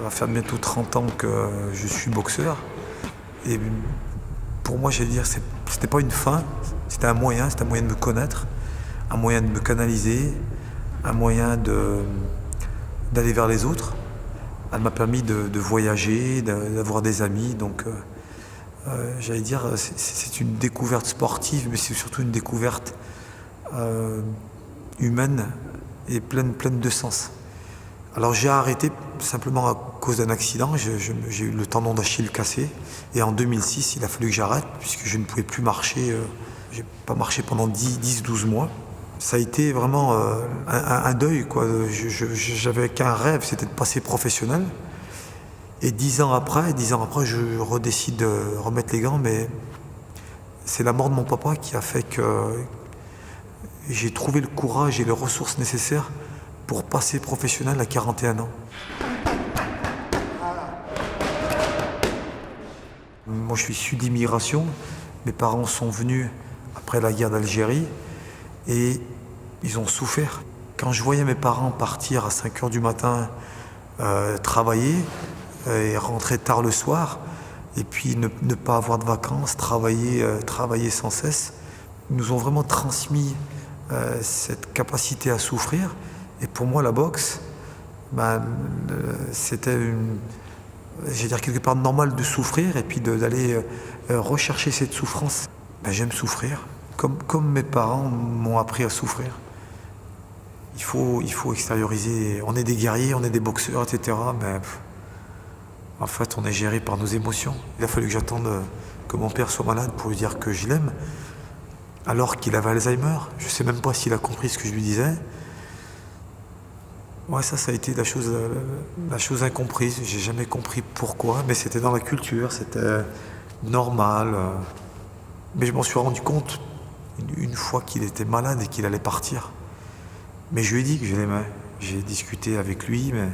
Ça va faire bientôt 30 ans que je suis boxeur. Et pour moi, j'allais dire, c'était pas une fin, c'était un moyen de me connaître, un moyen de me canaliser, un moyen d'aller vers les autres. Elle m'a permis de voyager, d'avoir des amis. Donc, j'allais dire, c'est une découverte sportive, mais c'est surtout une découverte humaine et pleine de sens. Alors j'ai arrêté simplement à cause d'un accident, j'ai eu le tendon d'Achille cassé et en 2006 il a fallu que j'arrête puisque je ne pouvais plus marcher, j'ai pas marché pendant 10-12 mois. Ça a été vraiment un deuil, quoi. J'avais qu'un rêve, c'était de passer professionnel. Et 10 ans après, je redécide de remettre les gants, mais c'est la mort de mon papa qui a fait que j'ai trouvé le courage et les ressources nécessaires pour passer professionnel à 41 ans. Moi, je suis issu d'immigration. Mes parents sont venus après la guerre d'Algérie et ils ont souffert. Quand je voyais mes parents partir à 5 heures du matin travailler et rentrer tard le soir, et puis ne pas avoir de vacances, travailler sans cesse, ils nous ont vraiment transmis cette capacité à souffrir. Et pour moi, la boxe, c'était j'allais dire quelque part normal de souffrir et puis d'aller rechercher cette souffrance. J'aime souffrir, comme mes parents m'ont appris à souffrir. Il faut extérioriser. On est des guerriers, on est des boxeurs, etc. Mais en fait, on est géré par nos émotions. Il a fallu que j'attende que mon père soit malade pour lui dire que je l'aime, alors qu'il avait Alzheimer. Je ne sais même pas s'il a compris ce que je lui disais. Ouais, ça a été la chose incomprise. J'ai jamais compris pourquoi, mais c'était dans la culture, c'était normal. Mais je m'en suis rendu compte une fois qu'il était malade et qu'il allait partir. Mais je lui ai dit que je l'aimais. J'ai discuté avec lui, mais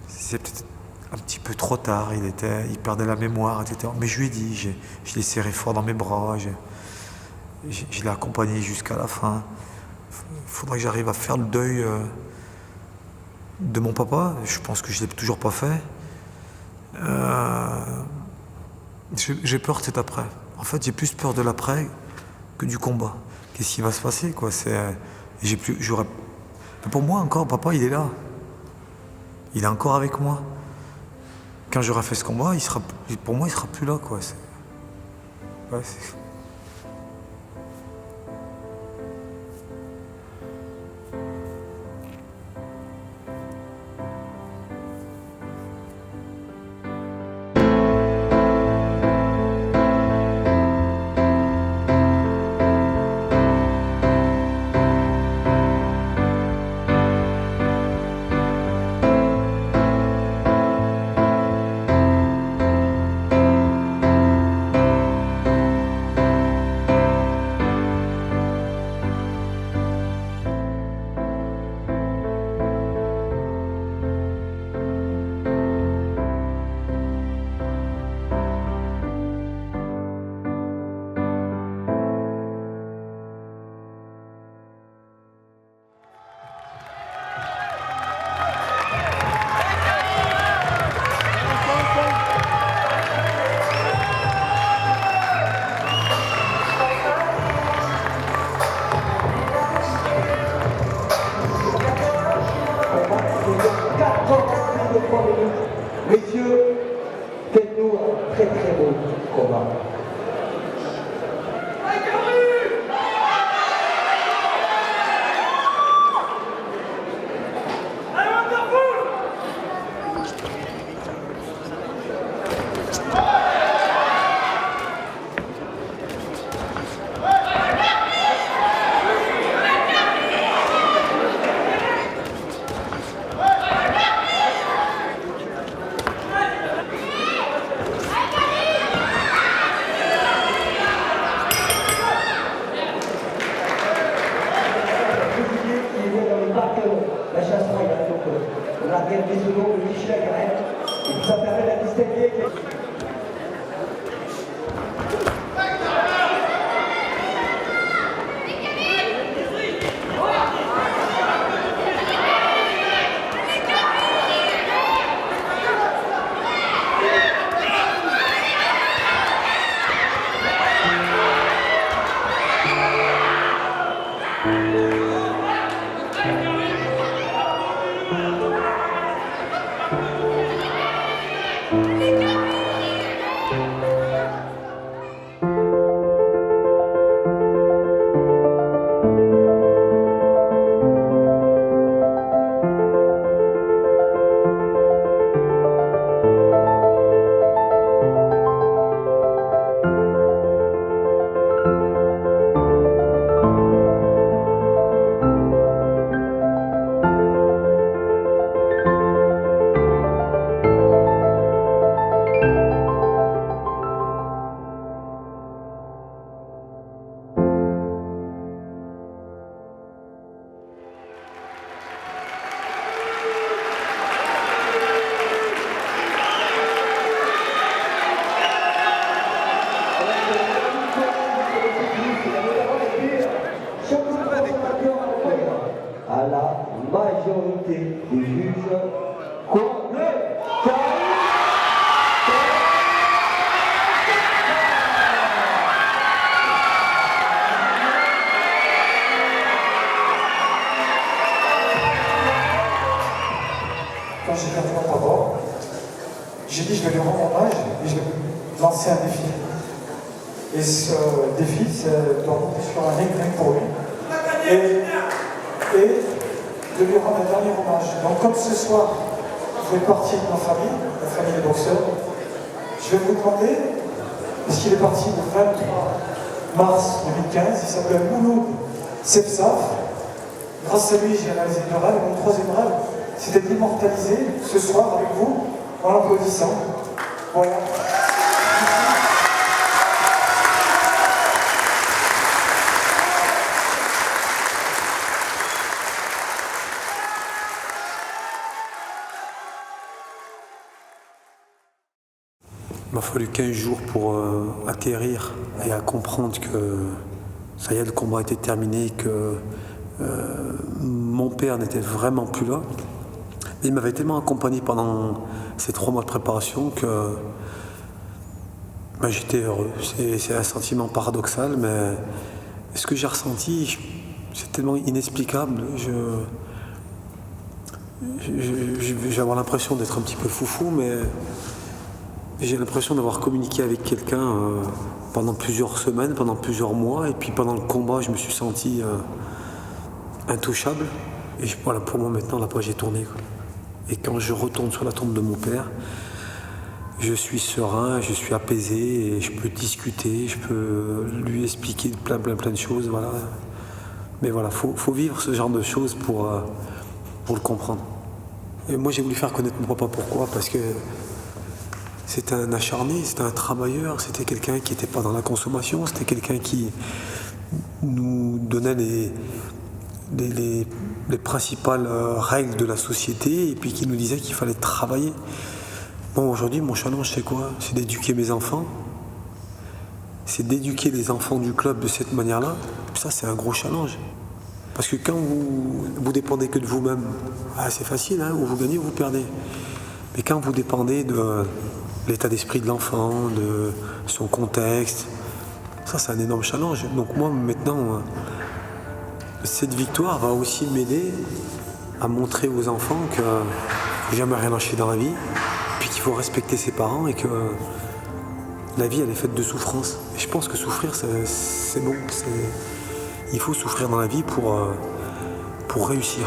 c'est peut-être un petit peu trop tard. Il perdait la mémoire, etc. Mais je lui ai dit, je l'ai serré fort dans mes bras, je l'ai accompagné jusqu'à la fin. Il faudrait que j'arrive à faire le deuil de mon papa. Je pense que je ne l'ai toujours pas fait. J'ai peur de cet après. En fait, j'ai plus peur de l'après que du combat. Qu'est-ce qui va se passer, quoi? Pour moi, encore, papa, il est là. Il est encore avec moi. Quand j'aurai fait ce combat, pour moi, il sera plus là, quoi. Ouais, Messieurs, faites-nous un très très beau combat. La chasse royale, donc on a regardé ce nom de Michel Grec, et puis ça permet de distinguer. À la majorité des juges qu'on le Quand j'ai perdu mon papa, j'ai dit je vais lui rendre hommage et je vais lui lancer un défi. Et ce défi, c'est de monter sur un ring pour lui. Et de lui rendre un dernier hommage. Donc comme ce soir, vous faites partie de ma famille, la famille des boxeurs, je vais vous demander, parce qu'il est parti le 23 mars 2015, il s'appelle Mouloud Sebzaf. Grâce à lui, j'ai réalisé deux rêves. Mon troisième rêve, c'était d'immortaliser ce soir avec vous en l'applaudissant. Voilà. Il m'a fallu 15 jours pour atterrir et à comprendre que ça y est, le combat était terminé, que mon père n'était vraiment plus là. Mais il m'avait tellement accompagné pendant ces 3 mois de préparation que j'étais heureux. C'est un sentiment paradoxal, mais ce que j'ai ressenti, c'est tellement inexplicable. Je vais avoir l'impression d'être un petit peu foufou, mais j'ai l'impression d'avoir communiqué avec quelqu'un pendant plusieurs semaines, pendant plusieurs mois, et puis pendant le combat, je me suis senti intouchable. Et voilà, pour moi maintenant, la page est tournée, quoi. Et quand je retourne sur la tombe de mon père, je suis serein, je suis apaisé, et je peux discuter, je peux lui expliquer plein de choses, voilà. Mais voilà, faut vivre ce genre de choses pour le comprendre. Et moi, j'ai voulu faire connaître mon papa. Pourquoi ? Parce que c'était un acharné, c'était un travailleur, c'était quelqu'un qui n'était pas dans la consommation, c'était quelqu'un qui nous donnait les principales règles de la société et puis qui nous disait qu'il fallait travailler. Bon, aujourd'hui, mon challenge, c'est quoi ? C'est d'éduquer mes enfants, c'est d'éduquer les enfants du club de cette manière-là. Ça, c'est un gros challenge. Parce que quand vous dépendez que de vous-même, c'est facile, hein, ou vous gagnez ou vous perdez. Mais quand vous dépendez de l'état d'esprit de l'enfant, de son contexte, ça c'est un énorme challenge. Donc moi maintenant, cette victoire va aussi m'aider à montrer aux enfants qu'il ne faut jamais rien lâcher dans la vie, puis qu'il faut respecter ses parents et que la vie elle est faite de souffrance. Et je pense que souffrir c'est bon, il faut souffrir dans la vie pour réussir.